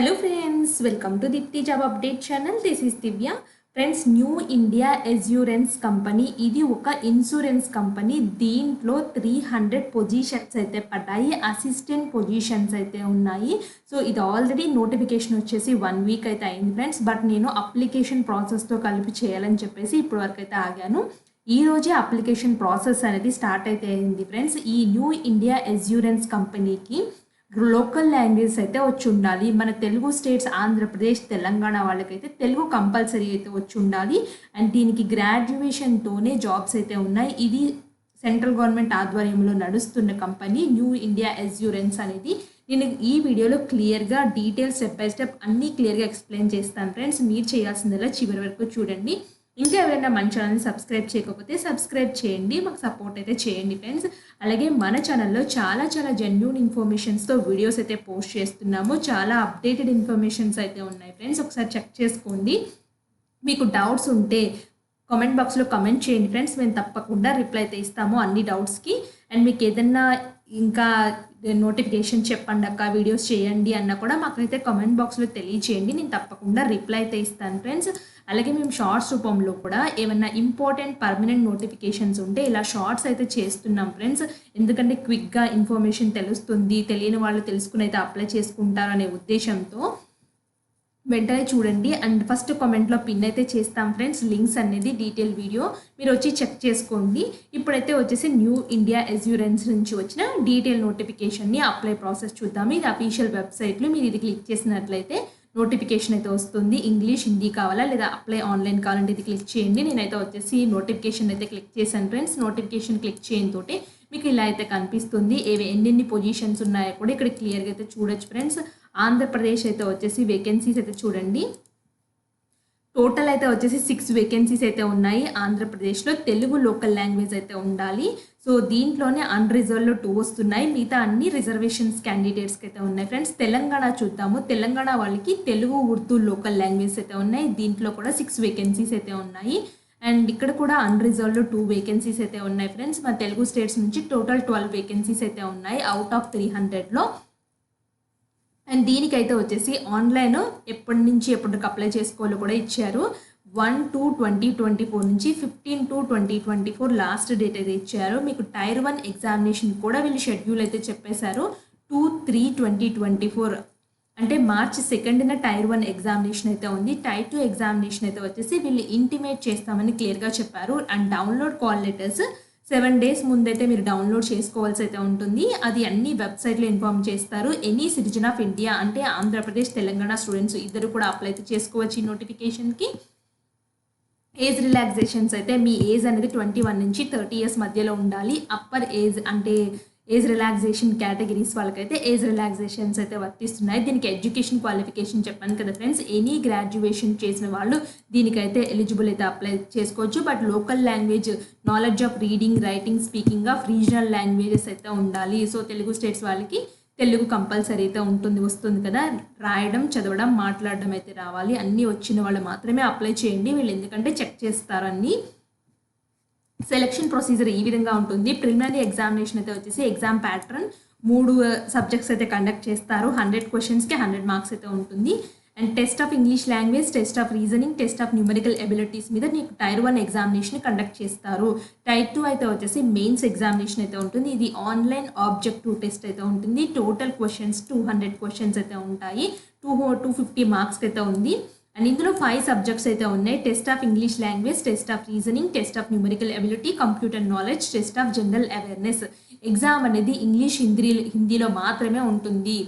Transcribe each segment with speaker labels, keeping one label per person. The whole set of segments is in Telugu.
Speaker 1: Hello friends, welcome to Dipti Job Update channel. This is Divya. Friends new India assurance company ఇది ఒక ఇన్సూరెన్స్ కంపెనీ. దీంట్లో 300 పొజిషన్స్ అయితే పడ్డాయి, అసిస్టెంట్ పొజిషన్స్ అయితే ఉన్నాయి. సో ఇది ఆల్రెడీ నోటిఫికేషన్ వచ్చేసి 1 వీక్ అయితే అయింది ఫ్రెండ్స్. బట్ నేను అప్లికేషన్ ప్రాసెస్తో కలిపి చేయాలని చెప్పేసి ఇప్పటి వరకు అయితే ఆగాను. ఈ రోజే అప్లికేషన్ ప్రాసెస్ అనేది స్టార్ట్ అయితే అయింది ఫ్రెండ్స్. ఈ న్యూ ఇండియా అస్యూరెన్స్ కంపెనీకి లోకల్ లాంగ్వేజ్ అయితే వచ్చి ఉండాలి. మన తెలుగు స్టేట్స్ ఆంధ్రప్రదేశ్ తెలంగాణ వాళ్ళకైతే తెలుగు కంపల్సరీ అయితే వచ్చి ఉండాలి. అండ్ దీనికి గ్రాడ్యుయేషన్తోనే జాబ్స్ అయితే ఉన్నాయి. ఇది సెంట్రల్ గవర్నమెంట్ ఆధ్వర్యంలో నడుస్తున్న కంపెనీ న్యూ ఇండియా అస్యూరెన్స్ అనేది. నేను ఈ వీడియోలో క్లియర్గా డీటెయిల్స్ స్టెప్ బై స్టెప్ అన్నీ క్లియర్గా ఎక్స్ప్లెయిన్ చేస్తాను ఫ్రెండ్స్. మీరు చేయాల్సిందల్లా చివరి వరకు చూడండి. ఇంకా ఎవరైనా మన ఛానల్ని సబ్స్క్రైబ్ చేయకపోతే సబ్స్క్రైబ్ చేయండి, మాకు సపోర్ట్ అయితే చేయండి ఫ్రెండ్స్. అలాగే మన ఛానల్లో చాలా జెన్యూన్ ఇన్ఫర్మేషన్స్తో వీడియోస్ అయితే పోస్ట్ చేస్తున్నాము. చాలా అప్డేటెడ్ ఇన్ఫర్మేషన్స్ అయితే ఉన్నాయి ఫ్రెండ్స్, ఒకసారి చెక్ చేసుకోండి. మీకు డౌట్స్ ఉంటే కామెంట్ బాక్స్లో కమెంట్ చేయండి ఫ్రెండ్స్, మేము తప్పకుండా రిప్లై అయితే ఇస్తాము అన్ని డౌట్స్కి. అండ్ మీకు ఏదన్నా ఇంకా నోటిఫికేషన్ చెప్పండి అక్క, వీడియోస్ చేయండి అన్న కూడా మాకైతే కామెంట్ బాక్స్లో తెలియచేయండి, నేను తప్పకుండా రిప్లై అయితే ఇస్తాను ఫ్రెండ్స్. అలాగే మేము షార్ట్స్ రూపంలో కూడా ఏమైనా ఇంపార్టెంట్ పర్మనెంట్ నోటిఫికేషన్స్ ఉంటే ఇలా షార్ట్స్ అయితే చేస్తున్నాం ఫ్రెండ్స్. ఎందుకంటే క్విక్గా ఇన్ఫర్మేషన్ తెలుస్తుంది, తెలియని వాళ్ళు తెలుసుకుని అయితే అప్లై చేసుకుంటారు అనే ఉద్దేశంతో వెంటనే చూడండి. అండ్ ఫస్ట్ కామెంట్లో పిన్ అయితే చేస్తాం ఫ్రెండ్స్, లింక్స్ అనేది డీటెయిల్ వీడియో మీరు వచ్చి చెక్ చేసుకోండి. ఇప్పుడైతే వచ్చేసి న్యూ ఇండియా అస్యూరెన్స్ నుంచి వచ్చిన డీటెయిల్ నోటిఫికేషన్ని అప్లై ప్రాసెస్ చూద్దాము. ఇది అఫీషియల్ వెబ్సైట్లో మీరు ఇది క్లిక్ చేసినట్లయితే నోటిఫికేషన్ అయితే వస్తుంది. ఇంగ్లీష్ హిందీ కావాలా లేదా అప్లై ఆన్లైన్ కావాలంటే ఇది క్లిక్ చేయండి. నేనైతే వచ్చేసి నోటిఫికేషన్ అయితే క్లిక్ చేశాను ఫ్రెండ్స్. నోటిఫికేషన్ క్లిక్ చేయడంతో మీకు ఇలా అయితే కనిపిస్తుంది. ఎన్ని పొజిషన్స్ ఉన్నాయో కూడా ఇక్కడ క్లియర్గా అయితే చూడొచ్చు ఫ్రెండ్స్. ఆంధ్రప్రదేశ్ అయితే వచ్చేసి వేకెన్సీస్ అయితే చూడండి, టోటల్ అయితే వచ్చేసి 6 వేకెన్సీస్ అయితే ఉన్నాయి. ఆంధ్రప్రదేశ్లో తెలుగు లోకల్ లాంగ్వేజ్ అయితే ఉండాలి. సో దీంట్లోనే అన్రిజర్వ్లో 2 వస్తున్నాయి, మిగతా అన్ని రిజర్వేషన్స్ క్యాండిడేట్స్కి అయితే ఉన్నాయి ఫ్రెండ్స్. తెలంగాణ చూద్దాము. తెలంగాణ వాళ్ళకి తెలుగు ఉర్దూ లోకల్ లాంగ్వేజ్ అయితే ఉన్నాయి. దీంట్లో కూడా 6 వేకెన్సీస్ అయితే ఉన్నాయి. అండ్ ఇక్కడ కూడా అన్రిజర్వ్లో 2 వేకెన్సీస్ అయితే ఉన్నాయి ఫ్రెండ్స్. మన తెలుగు స్టేట్స్ నుంచి టోటల్ 12 వేకెన్సీస్ అయితే ఉన్నాయి అవుట్ ఆఫ్ 300లో. అండ్ దీనికైతే వచ్చేసి ఆన్లైన్ ఎప్పటి నుంచి ఎప్పటికి అప్లై చేసుకోవాలో కూడా ఇచ్చారు. 1/2/2024 నుంచి 15/2/2024 లాస్ట్ డేట్ అయితే ఇచ్చారు. మీకు టైర్ 1 ఎగ్జామినేషన్ కూడా వీళ్ళు షెడ్యూల్ అయితే చెప్పేశారు. 2/3/2024 అంటే మార్చి 2న టైర్ 1 ఎగ్జామినేషన్ అయితే ఉంది. టైర్ 2 ఎగ్జామినేషన్ అయితే వచ్చేసి వీళ్ళు ఇంటిమేట్ చేస్తామని క్లియర్గా చెప్పారు. And download call letters 7 days ముందైతే మీరు డౌన్లోడ్ చేసుకోవాల్సి అయితే ఉంటుంది. అది అన్ని వెబ్సైట్లో ఇన్ఫార్మ్ చేస్తారు. ఎనీ సిటిజన్ ఆఫ్ ఇండియా అంటే ఆంధ్రప్రదేశ్ తెలంగాణ స్టూడెంట్స్ ఇద్దరు కూడా అప్లై అయితే చేసుకోవచ్చు ఈ నోటిఫికేషన్కి. ఏజ్ రిలాక్సేషన్స్ అయితే మీ ఏజ్ అనేది 21 నుంచి 30 years మధ్యలో ఉండాలి. అప్పర్ ఏజ్ అంటే ఏజ్ రిలాక్సేషన్ కేటగిరీస్ వాళ్ళకైతే ఏజ్ రిలాక్సేషన్స్ అయితే వర్తిస్తున్నాయి. దీనికి ఎడ్యుకేషన్ క్వాలిఫికేషన్ చెప్పాను కదా ఫ్రెండ్స్, ఎనీ గ్రాడ్యుయేషన్ చేసిన వాళ్ళు దీనికైతే ఎలిజిబుల్ అయితే అప్లై చేసుకోవచ్చు. But local language knowledge of reading, writing, speaking of regional languages అయితే ఉండాలి. సో తెలుగు స్టేట్స్ వాళ్ళకి తెలుగు కంపల్సరీ అయితే వస్తుంది కదా, రాయడం, చదవడం, మాట్లాడడం అయితే రావాలి. అన్నీ వచ్చిన వాళ్ళు మాత్రమే అప్లై చేయండి. వీళ్ళు ఎందుకంటే చెక్ చేస్తారు అన్నీ. సెలక్షన్ ప్రొసీజర్ ఈ విధంగా ఉంటుంది. ప్రిలిమినరీ ఎగ్జామినేషన్ అయితే వచ్చేసి ఎగ్జామ్ ప్యాటర్న్ 3 సబ్జెక్ట్స్ అయితే కండక్ట్ చేస్తారు. 100 క్వశ్చన్స్కి 100 మార్క్స్ అయితే ఉంటుంది. And test of English language, test of reasoning, test of numerical abilities మీద నీకు టైర్ 1 ఎగ్జామినేషన్ కండక్ట్ చేస్తారు. టైర్ 2 అయితే వచ్చేసి మెయిన్స్ ఎగ్జామినేషన్ అయితే ఉంటుంది. ఇది ఆన్లైన్ ఆబ్జెక్టివ్ టెస్ట్ అయితే ఉంటుంది. టోటల్ క్వశ్చన్స్ 200 క్వశ్చన్స్ అయితే ఉంటాయి. 250 మార్క్స్కి అయితే ఉంది. అండ్ ఇందులో 5 సబ్జెక్ట్స్ అయితే ఉన్నాయి. Test of English language, test of reasoning, test of numerical ability, computer knowledge, test of general awareness. Exam అనేది ఇంగ్లీష్ హిందీలో మాత్రమే ఉంటుంది.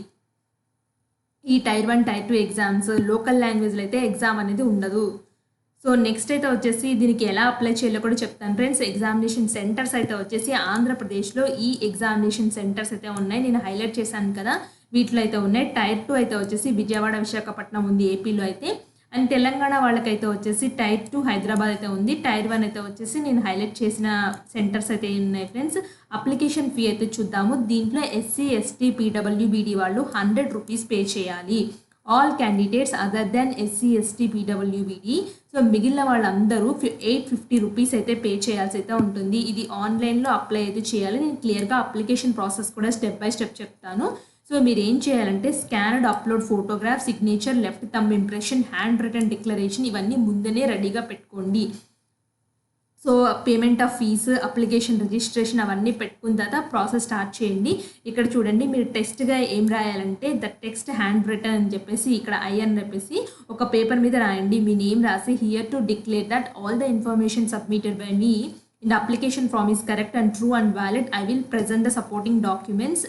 Speaker 1: ఈ టైర్ 1 టైర్ 2 ఎగ్జామ్స్ లోకల్ లాంగ్వేజ్లో అయితే ఎగ్జామ్ అనేది ఉండదు. సో నెక్స్ట్ అయితే వచ్చేసి దీనికి ఎలా అప్లై చేయాలో కూడా చెప్తాను ఫ్రెండ్స్. ఎగ్జామినేషన్ సెంటర్స్ అయితే వచ్చేసి ఆంధ్రప్రదేశ్లో ఈ ఎగ్జామినేషన్ సెంటర్స్ అయితే ఉన్నాయి, నేను హైలైట్ చేశాను కదా, వీటిలో అయితే ఉన్నాయి. టైర్ 2 అయితే వచ్చేసి విజయవాడ, విశాఖపట్నం ఉంది ఏపీలో అయితే. అండ్ తెలంగాణ వాళ్ళకైతే వచ్చేసి టైర్ 2 హైదరాబాద్ అయితే ఉంది. టైర్ 1 అయితే వచ్చేసి నేను హైలైట్ చేసిన సెంటర్స్ అయితే ఉన్నాయి ఫ్రెండ్స్. అప్లికేషన్ ఫీ అయితే చూద్దాము. దీంట్లో SC, ST, PWBD వాళ్ళు 100 రూపీస్ పే చేయాలి. All candidates other than SC, ST, PWBD. So మిగిలిన వాళ్ళందరూ 850 రూపీస్ అయితే పే చేయాల్సి అయితే ఉంటుంది. ఇది ఆన్లైన్లో అప్లై అయితే చేయాలి. నేను క్లియర్గా అప్లికేషన్ ప్రాసెస్ కూడా స్టెప్ బై స్టెప్ చెప్తాను. సో మీరు ఏం చేయాలంటే scanned upload photograph, signature, left thumb impression, hand written declaration ఇవన్నీ ముందునే రెడీగా పెట్టుకోండి. So payment of fees, application registration అవన్నీ పెట్టుకున్న తర్వాత ప్రాసెస్ స్టార్ట్ చేయండి. ఇక్కడ చూడండి మీరు టెస్ట్గా ఏం రాయాలంటే ద టెక్స్ట్ హ్యాండ్ రిటన్ అని చెప్పేసి ఇక్కడ ఐ అని చెప్పేసి ఒక పేపర్ మీద రాయండి. మీ నేమ్ రాసి here to declare that all the information submitted by me in the application form is correct and true and valid. I will present the supporting documents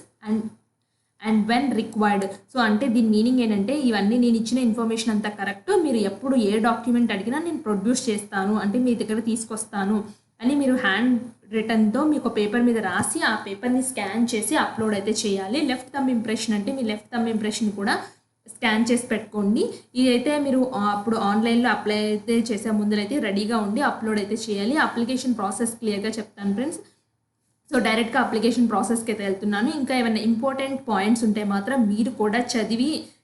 Speaker 1: and when required. So అంటే దీని మీనింగ్ ఏంటంటే ఇవన్నీ నేను ఇచ్చిన ఇన్ఫర్మేషన్ అంతా కరెక్ట్, మీరు ఎప్పుడు ఏ డాక్యుమెంట్ అడిగినా నేను ప్రొడ్యూస్ చేస్తాను అంటే మీ దగ్గర తీసుకొస్తాను అని మీరు హ్యాండ్ రిటన్తో మీకు పేపర్ మీద రాసి ఆ పేపర్ని స్కాన్ చేసి అప్లోడ్ అయితే చేయాలి. లెఫ్ట్ థంబ్ ఇంప్రెషన్ అంటే మీ లెఫ్ట్ థంబ్ ఇంప్రెషన్ కూడా స్కాన్ చేసి పెట్టుకోండి. ఇదైతే మీరు అప్పుడు ఆన్లైన్లో అప్లై అయితే చేసే ముందరైతే రెడీగా ఉండి అప్లోడ్ అయితే చేయాలి. అప్లికేషన్ ప్రాసెస్ క్లియర్గా చెప్తాను ఫ్రెండ్స్. సో డైరెక్ట్గా అప్లికేషన్ ప్రాసెస్కి అయితే వెళ్తున్నాను. ఇంకా ఏమైనా ఇంపార్టెంట్ పాయింట్స్ ఉంటే మాత్రం మీరు కూడా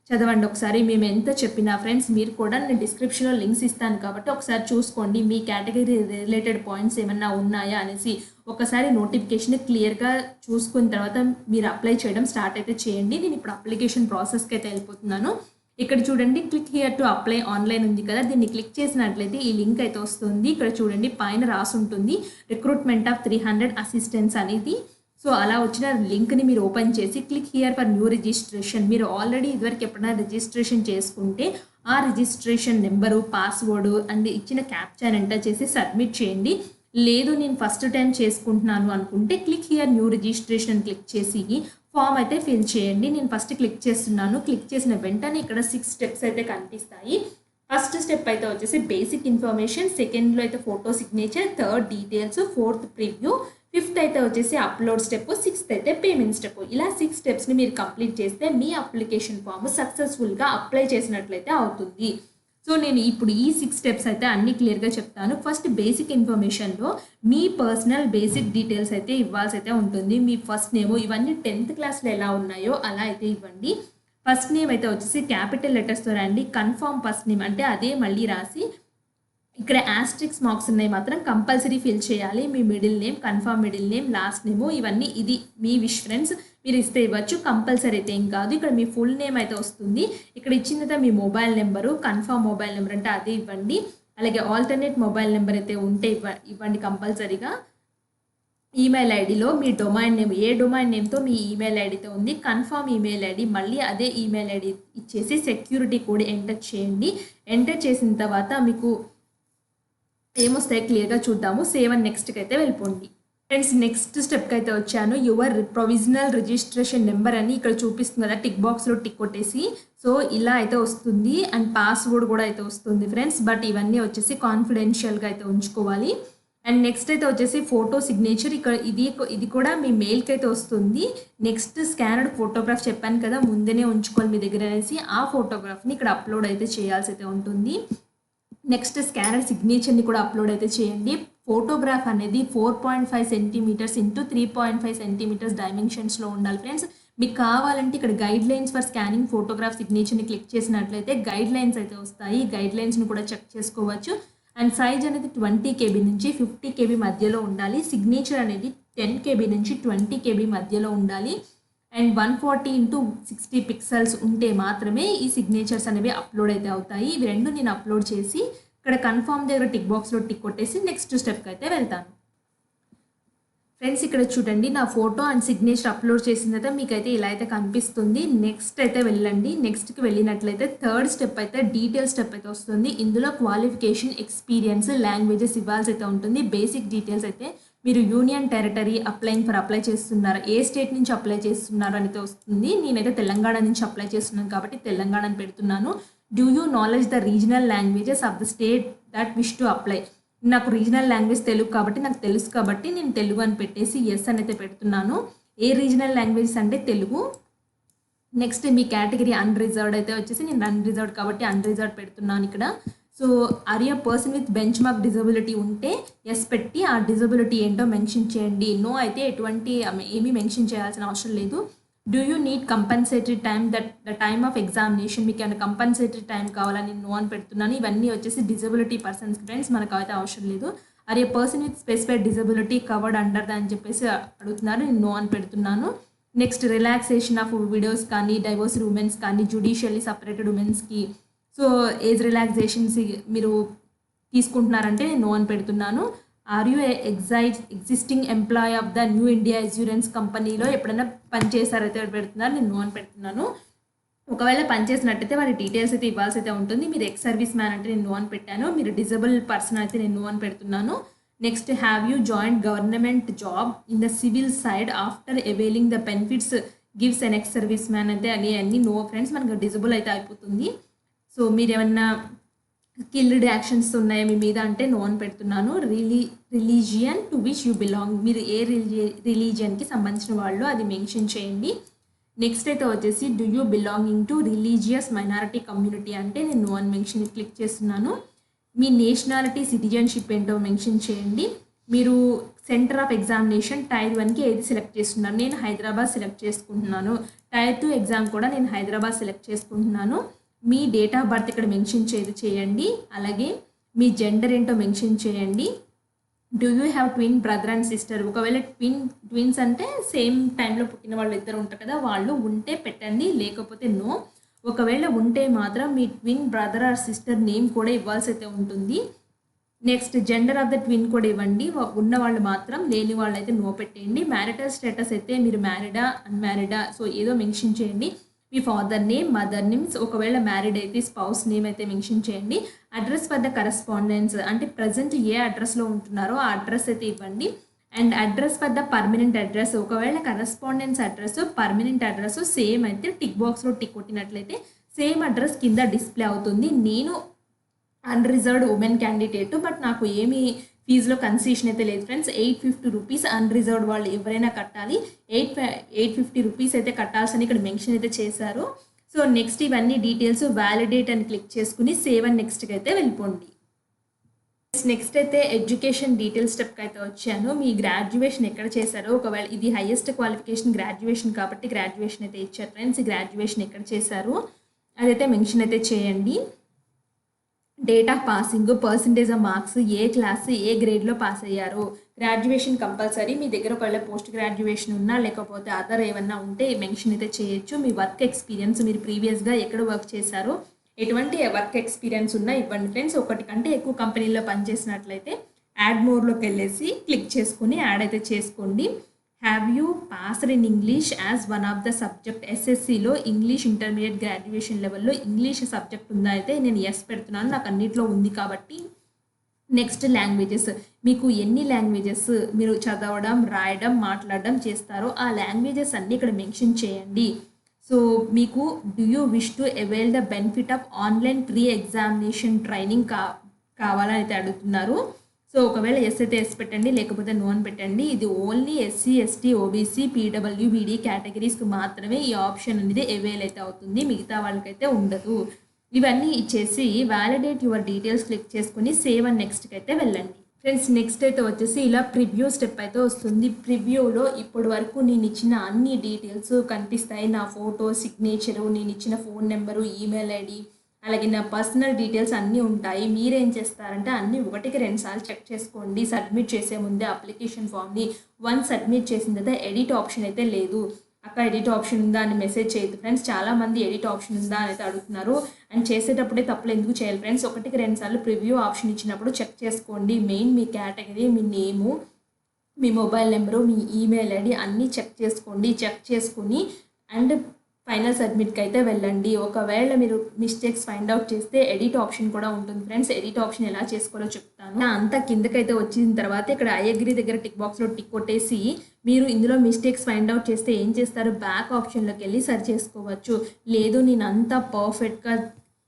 Speaker 1: చదవండి ఒకసారి. మేము ఎంత చెప్పినా ఫ్రెండ్స్ మీరు కూడా నేను డిస్క్రిప్షన్లో లింక్స్ ఇస్తాను కాబట్టి ఒకసారి చూసుకోండి మీ కేటగిరీ రిలేటెడ్ పాయింట్స్ ఏమన్నా ఉన్నాయా అనేసి. ఒకసారి నోటిఫికేషన్ క్లియర్గా చూసుకున్న తర్వాత మీరు అప్లై చేయడం స్టార్ట్ అయితే చేయండి. నేను ఇప్పుడు అప్లికేషన్ ప్రాసెస్కి అయితే వెళ్ళిపోతున్నాను. ఇక్కడ చూడండి click here to apply online ఉంది కదా, దీన్ని క్లిక్ చేసినట్లయితే ఈ లింక్ అయితే వస్తుంది. ఇక్కడ చూడండి పైన రాసి ఉంటుంది రిక్రూట్మెంట్ ఆఫ్ 300 అసిస్టెంట్స్ అనేది. సో అలా వచ్చిన లింక్ని మీరు ఓపెన్ చేసి click here for new registration. మీరు ఆల్రెడీ ఇదివరకు ఎప్పుడైనా రిజిస్ట్రేషన్ చేసుకుంటే ఆ రిజిస్ట్రేషన్ నెంబరు, పాస్వర్డ్ అండ్ ఇచ్చిన క్యాప్చాని ఎంటర్ చేసి సబ్మిట్ చేయండి. లేదు నేను ఫస్ట్ టైం చేసుకుంటున్నాను అనుకుంటే click here new registration click చేసి ఫామ్ అయితే ఫిల్ చేయండి. నేను ఫస్ట్ క్లిక్ చేస్తున్నాను. క్లిక్ చేసిన వెంటనే ఇక్కడ 6 స్టెప్స్ అయితే కనిపిస్తాయి. ఫస్ట్ స్టెప్ అయితే వచ్చేసి బేసిక్ ఇన్ఫర్మేషన్, సెకండ్లో అయితే photo signature, third details, fourth preview, fifth అయితే వచ్చేసి అప్లోడ్ స్టెప్, సిక్స్త్ అయితే పేమెంట్ స్టెప్. ఇలా 6 స్టెప్స్ని మీరు కంప్లీట్ చేస్తే మీ అప్లికేషన్ ఫామ్ సక్సెస్ఫుల్గా అప్లై చేసినట్లయితే అవుతుంది. సో నేను ఇప్పుడు ఈ 6 స్టెప్స్ అయితే అన్ని క్లియర్గా చెప్తాను. ఫస్ట్ బేసిక్ ఇన్ఫర్మేషన్లో మీ పర్సనల్ బేసిక్ డీటెయిల్స్ అయితే ఇవ్వాల్సి అయితే ఉంటుంది. మీ ఫస్ట్ నేమ్ ఇవన్నీ 10th క్లాస్లో ఎలా ఉన్నాయో అలా అయితే ఇవ్వండి. ఫస్ట్ నేమ్ అయితే వచ్చేసి క్యాపిటల్ లెటర్స్తో రండి. కన్ఫర్మ్ ఫస్ట్ నేమ్ అంటే అదే మళ్ళీ రాసి ఇక్కడ ఆస్ట్రిక్స్ మార్క్స్ ఉన్నాయి మాత్రం కంపల్సరీ ఫిల్ చేయాలి. మీ middle name, confirm middle name, last name ఇవన్నీ ఇది మీ విష్ ఫ్రెండ్స్. మీరు ఇస్తే ఇవ్వచ్చు, కంపల్సరీ అయితే ఏం కాదు. ఇక్కడ మీ ఫుల్ నేమ్ అయితే వస్తుంది. ఇక్కడ ఇచ్చినది మీ mobile number, confirm mobile number అంటే అదే ఇవ్వండి. అలాగే ఆల్టర్నేట్ మొబైల్ నెంబర్ అయితే ఉంటే ఇవ్వండి కంపల్సరీగా. ఈమెయిల్ ఐడిలో మీ డొమైన్ నేమ్, ఏ డొమైన్ నేమ్తో మీ ఈమెయిల్ ఐడితో ఉంది కన్ఫర్మ్ ఈమెయిల్ ఐడి మళ్ళీ అదే ఈమెయిల్ ఐడి ఇచ్చేసి సెక్యూరిటీ కోడ్ ఎంటర్ చేయండి. ఎంటర్ చేసిన తర్వాత మీకు ఏమొస్తాయి క్లియర్గా చూద్దాము. సేవ్ అండ్ నెక్స్ట్కి అయితే వెళ్ళిపోండి. ఫ్రెండ్స్ నెక్స్ట్ స్టెప్కి అయితే వచ్చాను. యువర్ ప్రొవిజనల్ రిజిస్ట్రేషన్ నెంబర్ అని ఇక్కడ చూపిస్తుంది కదా, టిక్ బాక్స్లో టిక్ కొట్టేసి సో ఇలా అయితే వస్తుంది. అండ్ పాస్వర్డ్ కూడా అయితే వస్తుంది ఫ్రెండ్స్. బట్ ఇవన్నీ వచ్చేసి కాన్ఫిడెన్షియల్గా అయితే ఉంచుకోవాలి. అండ్ నెక్స్ట్ అయితే వచ్చేసి ఫోటో సిగ్నేచర్, ఇక్కడ ఇది కూడా మీ మెయిల్కి అయితే వస్తుంది. నెక్స్ట్ స్కానర్డ్ ఫోటోగ్రాఫ్ చెప్పాను కదా ముందేనే ఉంచుకోవాలి మీ దగ్గర అనేసి, ఆ ఫోటోగ్రాఫ్ని ఇక్కడ అప్లోడ్ అయితే చేయాల్సి అయితే ఉంటుంది. నెక్స్ట్ స్కానర్ సిగ్నేచర్ని కూడా అప్లోడ్ అయితే చేయండి. ఫోటోగ్రాఫ్ అనేది 4.5 సెంటీమీటర్స్ ఇంటూ 3.5 సెంటీమీటర్స్ డైమెన్షన్స్లో ఉండాలి ఫ్రెండ్స్. మీకు కావాలంటే ఇక్కడ guidelines for scanning photograph సిగ్నేచర్ని క్లిక్ చేసినట్లయితే గైడ్ లైన్స్ అయితే వస్తాయి. గైడ్ లైన్స్ని కూడా చెక్ చేసుకోవచ్చు. అండ్ సైజ్ అనేది 20 KB నుంచి 50 KB మధ్యలో ఉండాలి. సిగ్నేచర్ అనేది 10 KB నుంచి 20 KB మధ్యలో ఉండాలి. అండ్ 140x60 పిక్సెల్స్ ఉంటే మాత్రమే ఈ సిగ్నేచర్స్ అనేవి అప్లోడ్ అయితే అవుతాయి. ఇవి రెండు నేను అప్లోడ్ చేసి ఇక్కడ కన్ఫర్మ్ దగ్గర టిక్ బాక్స్లో టిక్ కొట్టేసి నెక్స్ట్ స్టెప్కి అయితే వెళ్తాను. ఫ్రెండ్స్ ఇక్కడ చూడండి నా ఫోటో అండ్ సిగ్నేచర్ అప్లోడ్ చేసిన తర్వాత మీకైతే ఇలా అయితే కనిపిస్తుంది. నెక్స్ట్ అయితే వెళ్ళండి. నెక్స్ట్కి వెళ్ళినట్లయితే థర్డ్ స్టెప్ అయితే డీటెయిల్ స్టెప్ అయితే వస్తుంది. ఇందులో క్వాలిఫికేషన్, ఎక్స్పీరియన్స్, లాంగ్వేజెస్ ఇవ్వాల్సి అయితే ఉంటుంది. బేసిక్ డీటెయిల్స్ అయితే మీరు యూనియన్ టెరిటరీ అప్లై చేస్తున్నారు, ఏ స్టేట్ నుంచి అప్లై చేస్తున్నారు అనేది వస్తుంది. నేనైతే తెలంగాణ నుంచి అప్లై చేస్తున్నాను కాబట్టి తెలంగాణ అని పెడుతున్నాను. Do you knowledge the regional languages of the state that wish to apply. నాకు రీజనల్ లాంగ్వేజ్ తెలుగు కాబట్టి నాకు తెలుసు కాబట్టి నేను తెలుగు అని పెట్టేసి ఎస్ అని అయితే పెడుతున్నాను. ఏ రీజనల్ లాంగ్వేజెస్ అంటే తెలుగు. నెక్స్ట్ మీ కేటగిరీ అన్రిజర్వ్డ్ అయితే వచ్చేసి నేను అన్రిజర్వ్డ్ కాబట్టి అన్రిజర్వ్డ్ పెడుతున్నాను ఇక్కడ. So are you person with benchmark disability ఉంటే ఎస్ పెట్టి ఆ డిజబిలిటీ ఏంటో మెన్షన్ చేయండి. నో అయితే ఎటువంటి ఏమీ మెన్షన్ చేయాల్సిన అవసరం లేదు. Do you need compensatory time that the time of examination, మీకు ఏమైనా కంపన్సేటరీ టైం కావాలని నో అని పెడుతున్నాను. ఇవన్నీ వచ్చేసి డిజబిలిటీ పర్సన్స్ ఫ్రెండ్స్, మనకు అయితే అవసరం లేదు. Are a person with specified disability covered under the అని చెప్పేసి అడుగుతున్నారు, నేను నో అని పెడుతున్నాను. నెక్స్ట్ రిలాక్సేషన్ ఆఫ్ విడోస్ కానీ, డైవోర్స్డ్ ఉమెన్స్ కానీ, జ్యుడిషియల్లీ సపరేటెడ్ ఉమెన్స్కి సో ఏజ్ రిలాక్సేషన్స్ మీరు తీసుకుంటున్నారంటే నేను నో అని పెడుతున్నాను. Are you existing employee of the new India assurance కంపెనీలో ఎప్పుడైనా పనిచేసారైతే పెడుతున్నారు, నేను నో అని పెడుతున్నాను. ఒకవేళ పనిచేసినట్టయితే వారి డీటెయిల్స్ అయితే ఇవ్వాల్సి అయితే ఉంటుంది. మీరు ఎక్స్ సర్వీస్ మ్యాన్ అంటే నేను నో అని పెట్టాను. మీరు డిజబుల్ పర్సన్ అయితే నేను నో అని పెడుతున్నాను. Next, have you join government job in the civil side after availing the benefits gives an ex serviceman అయితే అన్ని నో ఫ్రెండ్స్, మనకు డిజబుల్ అయితే అయిపోతుంది. సో మీరు ఏమన్నా స్కిల్డ్ యాక్షన్స్ ఉన్నాయా మీ మీద అంటే నో అని పెడుతున్నాను. Religion to which you belong, మీరు ఏ రిలీజియన్కి సంబంధించిన వాళ్ళు అది మెన్షన్ చేయండి. నెక్స్ట్ అయితే వచ్చేసి do you belonging to religious minority community అంటే నేను నో అని మెన్షన్ క్లిక్ చేస్తున్నాను. మీ నేషనాలిటీ సిటిజన్షిప్ ఏంటో మెన్షన్ చేయండి. మీరు సెంటర్ ఆఫ్ ఎగ్జామినేషన్ టైర్ 1కి ఏది సెలెక్ట్ చేస్తున్నాను, నేను హైదరాబాద్ సెలెక్ట్ చేసుకుంటున్నాను. టైర్ 2 ఎగ్జామ్ కూడా నేను హైదరాబాద్ సెలెక్ట్ చేసుకుంటున్నాను. మీ డేట్ ఆఫ్ బర్త్ ఇక్కడ మెన్షన్ చేయండి. అలాగే మీ జెండర్ ఏంటో మెన్షన్ చేయండి. Do you have twin brother and sister, ఒకవేళ ట్విన్స్ అంటే సేమ్ టైంలో పుట్టిన వాళ్ళు ఇద్దరు ఉంటారు కదా, వాళ్ళు ఉంటే పెట్టండి, లేకపోతే నో. ఒకవేళ ఉంటే మాత్రం మీ twin brother or sister name కూడా ఇవ్వాల్సి అయితే ఉంటుంది. Next, gender of the twin కూడా ఇవ్వండి. ఉన్న వాళ్ళు మాత్రం, లేని వాళ్ళు అయితే నో పెట్టేయండి. మ్యారిటల్ స్టేటస్ అయితే మీరు మ్యారీడా అన్మ్యారీడా సో ఏదో మెన్షన్ చేయండి. మీ ఫాదర్ నేమ్, మదర్ నేమ్స్, ఒకవేళ మ్యారీడ్ అయితే స్పౌస్ నేమ్ అయితే మెన్షన్ చేయండి. అడ్రస్ ఫర్ ద కరస్పాండెన్స్ అంటే ప్రజెంట్ ఏ అడ్రస్లో ఉంటున్నారో ఆ అడ్రస్ అయితే ఇవ్వండి. And address for the permanent address, ఒకవేళ correspondence address permanent address same అయితే టిక్ బాక్స్లో టిక్ కొట్టినట్లయితే సేమ్ అడ్రస్ కింద డిస్ప్లే అవుతుంది. నేను అన్రిజర్వ్డ్ ఉమెన్ క్యాండిడేట్, బట్ నాకు ఏమి ఫీజులో కన్సెషన్ అయితే లేదు ఫ్రెండ్స్. 850 రూపీస్ అన్రిజర్వ్డ్ వాళ్ళు ఎవరైనా కట్టాలి. 850 రూపీస్ అయితే కట్టాల్సిన ఇక్కడ మెన్షన్ అయితే చేశారు. సో నెక్స్ట్ ఇవన్నీ డీటెయిల్స్ వ్యాలిడేట్ అని క్లిక్ చేసుకుని సేవ్ అండ్ నెక్స్ట్కి అయితే వెళ్ళిపోండి. నెక్స్ట్ అయితే ఎడ్యుకేషన్ డీటెయిల్స్ స్టెప్కి అయితే వచ్చాను. మీ గ్రాడ్యుయేషన్ ఎక్కడ చేశారో, ఒకవేళ ఇది హైయెస్ట్ క్వాలిఫికేషన్ గ్రాడ్యుయేషన్ కాబట్టి గ్రాడ్యుయేషన్ అయితే ఇచ్చారు ఫ్రెండ్స్. గ్రాడ్యుయేషన్ ఎక్కడ చేశారు అదైతే మెన్షన్ అయితే చేయండి. Date of passing, percentage of marks, ఏ క్లాస్ ఏ గ్రేడ్లో పాస్ అయ్యారు. Graduation compulsory. మీ దగ్గర ఒకవేళ పోస్ట్ గ్రాడ్యుయేషన్ ఉన్నా లేకపోతే అదర్ ఏమన్నా ఉంటే మెన్షన్ అయితే చేయొచ్చు. మీ వర్క్ ఎక్స్పీరియన్స్, మీరు ప్రీవియస్గా ఎక్కడ వర్క్ చేశారో ఎటువంటి వర్క్ ఎక్స్పీరియన్స్ ఉన్నా ఇవ్వండి ఫ్రెండ్స్. ఒకటి కంటే ఎక్కువ కంపెనీల్లో పనిచేసినట్లయితే యాడ్ మోర్లోకి వెళ్ళేసి క్లిక్ చేసుకుని యాడ్ అయితే చేసుకోండి. Have you passed in English as one of the subject, ఎస్ఎస్సిలో ఇంగ్లీష్ ఇంటర్మీడియట్ గ్రాడ్యుయేషన్ లెవెల్లో ఇంగ్లీష్ సబ్జెక్ట్ ఉందా అయితే నేను ఎస్ పెడుతున్నాను, నాకు అన్నిట్లో ఉంది కాబట్టి. నెక్స్ట్, లాంగ్వేజెస్, మీకు ఎన్ని లాంగ్వేజెస్ మీరు చదవడం, రాయడం, మాట్లాడడం చేస్తారో ఆ లాంగ్వేజెస్ అన్నీ ఇక్కడ మెన్షన్ చేయండి. సో మీకు do you wish to avail the benefit of online pre examination training కావాలని అయితే అడుగుతున్నారు. సో ఒకవేళ ఎస్ అయితే ఎస్ పెట్టండి, లేకపోతే నో అని పెట్టండి. ఇది only SC, ST, OBC, PWBD కేటగిరీస్కి మాత్రమే ఈ ఆప్షన్ అనేది అవైల్ అయితే అవుతుంది, మిగతా వాళ్ళకైతే ఉండదు. ఇవన్నీ ఇచ్చేసి వ్యాలిడేట్ యువర్ డీటెయిల్స్ క్లిక్ చేసుకుని సేవ్ అండ్ నెక్స్ట్కి అయితే వెళ్ళండి ఫ్రెండ్స్. నెక్స్ట్ అయితే వచ్చేసి ఇలా ప్రివ్యూ స్టెప్ అయితే వస్తుంది. ప్రివ్యూలో ఇప్పటి వరకు నేను ఇచ్చిన అన్ని డీటెయిల్స్ కనిపిస్తాయి. నా ఫోటో, సిగ్నేచరు, నేను ఇచ్చిన ఫోన్ నెంబరు, ఈమెయిల్ ఐడి, అలాగే నా పర్సనల్ డీటెయిల్స్ అన్నీ ఉంటాయి. మీరేం చేస్తారంటే అన్నీ 1కి 2 సార్లు చెక్ చేసుకోండి. సబ్మిట్ చేసే ముందే అప్లికేషన్ ఫామ్ని వన్స్ సబ్మిట్ చేసిన తర్వాత ఎడిట్ ఆప్షన్ అయితే లేదు. అక్కడ ఎడిట్ ఆప్షన్ ఉందా అని మెసేజ్ చేయదు ఫ్రెండ్స్. చాలామంది ఎడిట్ ఆప్షన్ ఉందా అని అయితే అడుగుతున్నారు. అండ్ చేసేటప్పుడే తప్పులు ఎందుకు చేయాలి ఫ్రెండ్స్, 1కి 2 సార్లు ప్రివ్యూ ఆప్షన్ ఇచ్చినప్పుడు చెక్ చేసుకోండి. మెయిన్ మీ కేటగిరీ, మీ నేము, మీ మొబైల్ నెంబరు, మీ ఈమెయిల్ ఐడి అన్నీ చెక్ చేసుకోండి. చెక్ చేసుకుని అండ్ ఫైనల్ సబ్మిట్కి అయితే వెళ్ళండి. ఒకవేళ మీరు మిస్టేక్స్ ఫైండ్ అవుట్ చేస్తే ఎడిట్ ఆప్షన్ కూడా ఉంటుంది ఫ్రెండ్స్. ఎడిట్ ఆప్షన్ ఎలా చేసుకోవాలో చెప్తాను. అంతా కిందకైతే వచ్చిన తర్వాత ఇక్కడ ఐ అగ్రీ దగ్గర టిక్ బాక్స్లో టిక్ కొట్టేసి మీరు ఇందులో మిస్టేక్స్ ఫైండ్ అవుట్ చేస్తే ఏం చేస్తారు, బ్యాక్ ఆప్షన్లోకి వెళ్ళి సర్చ్ చేసుకోవచ్చు. లేదు నేను అంతా పర్ఫెక్ట్గా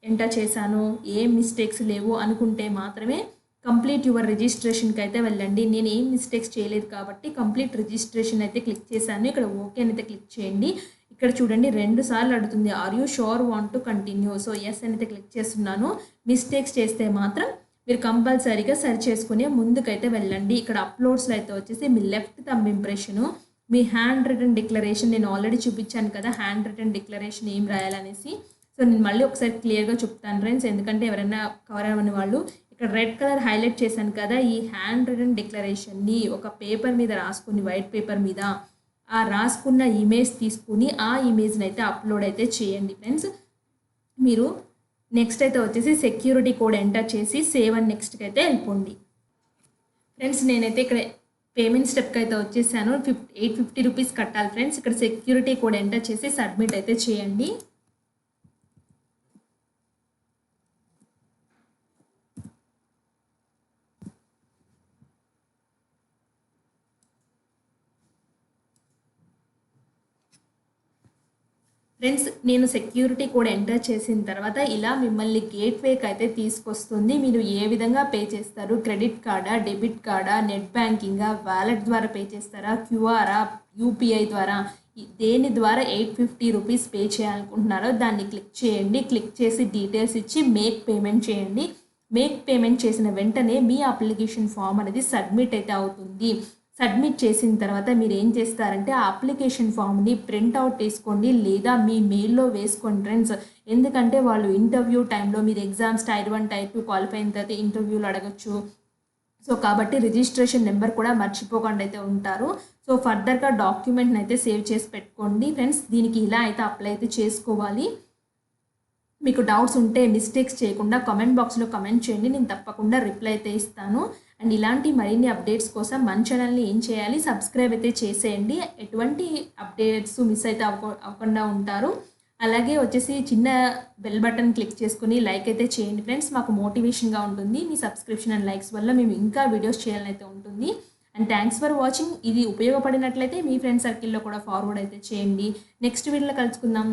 Speaker 1: ఎంటర్ చేశాను, ఏం మిస్టేక్స్ లేవు అనుకుంటే మాత్రమే కంప్లీట్ యువర్ రిజిస్ట్రేషన్కి అయితే వెళ్ళండి. నేను ఏం మిస్టేక్స్ చేయలేదు కాబట్టి కంప్లీట్ రిజిస్ట్రేషన్ అయితే క్లిక్ చేశాను. ఇక్కడ ఓకే అయితే క్లిక్ చేయండి. ఇక్కడ చూడండి 2 సార్లు అడుగుతుంది, are you sure want to continue. So yes అయితే క్లిక్ చేస్తున్నాను. మిస్టేక్స్ చేస్తే మాత్రం మీరు కంపల్సరీగా సర్చ్ చేసుకుని ముందుకైతే వెళ్ళండి. ఇక్కడ అప్లోడ్స్లో అయితే వచ్చేసి మీ లెఫ్ట్ థంబ్ ఇంప్రెషను, మీ హ్యాండ్ రిటన్ డిక్లరేషన్ నేను ఆల్రెడీ చూపించాను కదా హ్యాండ్ రిటన్ డిక్లరేషన్ ఏం రాయాలనేసి. సో నేను మళ్ళీ ఒకసారి క్లియర్గా చెప్తాను ఫ్రెండ్స్, ఎందుకంటే ఎవరైనా కవర్ అవ్వని వాళ్ళు. ఇక్కడ రెడ్ కలర్ హైలైట్ చేశాను కదా, ఈ హ్యాండ్ రిటన్ డిక్లరేషన్ని ఒక పేపర్ మీద రాసుకుని, వైట్ పేపర్ మీద ఆ రాసుకున్న ఇమేజ్ తీసుకుని ఆ ఇమేజ్ని అయితే అప్లోడ్ అయితే చేయండి ఫ్రెండ్స్. మీరు నెక్స్ట్ అయితే వచ్చేసి సెక్యూరిటీ కోడ్ ఎంటర్ చేసి సేవ్ అండ్ నెక్స్ట్కి అయితే వెళ్ళిపోండి. ఫ్రెండ్స్ నేనైతే ఇక్కడ పేమెంట్ స్టెప్కి అయితే వచ్చేసాను. 850 రూపీస్ కట్టాలి ఫ్రెండ్స్. ఇక్కడ సెక్యూరిటీ కోడ్ ఎంటర్ చేసి సబ్మిట్ అయితే చేయండి. ఫ్రెండ్స్ నేను సెక్యూరిటీ కోడ్ ఎంటర్ చేసిన తర్వాత ఇలా మిమ్మల్ని గేట్వేకి అయితే తీసుకొస్తుంది. మీరు ఏ విధంగా పే చేస్తారు, క్రెడిట్ కార్డా, డెబిట్ కార్డా, నెట్ బ్యాంకింగా, వాలెట్ ద్వారా పే చేస్తారా, క్యూఆరా, యూపీఐ ద్వారా, దేని ద్వారా 850 రూపీస్ పే చేయాలనుకుంటున్నారో దాన్ని క్లిక్ చేయండి. క్లిక్ చేసి డీటెయిల్స్ ఇచ్చి మేక్ పేమెంట్ చేయండి. మేక్ పేమెంట్ చేసిన వెంటనే మీ అప్లికేషన్ ఫామ్ అనేది సబ్మిట్ అయితే అవుతుంది. సబ్మిట్ చేసిన తర్వాత మీరు ఏం చేస్తారంటే ఆ అప్లికేషన్ ఫామ్ని ప్రింట్అవుట్ తీసుకోండి లేదా మీ మెయిల్లో వేసుకోండి ఫ్రెండ్స్. ఎందుకంటే వాళ్ళు ఇంటర్వ్యూ టైంలో మీరు ఎగ్జామ్స్ టైర్ 1 టైర్ 2 క్వాలిఫై అయిన తర్వాత ఇంటర్వ్యూలు అడగచ్చు. సో కాబట్టి రిజిస్ట్రేషన్ నెంబర్ కూడా మర్చిపోకుండా అయితే ఉంటారు. సో ఫర్దర్గా డాక్యుమెంట్ని అయితే సేవ్ చేసి పెట్టుకోండి ఫ్రెండ్స్. దీనికి ఇలా అయితే అప్లై అయితే చేసుకోవాలి. మీకు డౌట్స్ ఉంటే మిస్టేక్స్ చేయకుండా కామెంట్ బాక్స్లో కమెంట్ చేయండి. నేను తప్పకుండా రిప్లై అయితే ఇస్తాను. అండ్ ఇలాంటి మరిన్ని అప్డేట్స్ కోసం మన ఛానల్ని ఏం చేయాలి, సబ్స్క్రైబ్ అయితే చేసేయండి. ఎటువంటి అప్డేట్స్ మిస్ అయితే అవ్వకుండా ఉంటారు. అలాగే వచ్చేసి చిన్న బెల్ బటన్ క్లిక్ చేసుకుని లైక్ అయితే చేయండి ఫ్రెండ్స్. మాకు మోటివేషన్గా ఉంటుంది. మీ సబ్స్క్రిప్షన్ అండ్ లైక్స్ వల్ల మేము ఇంకా వీడియోస్ చేయాలని అయితే ఉంటుంది. And thanks for watching. ఇది ఉపయోగపడినట్లయితే మీ ఫ్రెండ్ సర్కిల్లో కూడా ఫార్వర్డ్ అయితే చేయండి. నెక్స్ట్ వీడియోలో కలుసుకుందాం.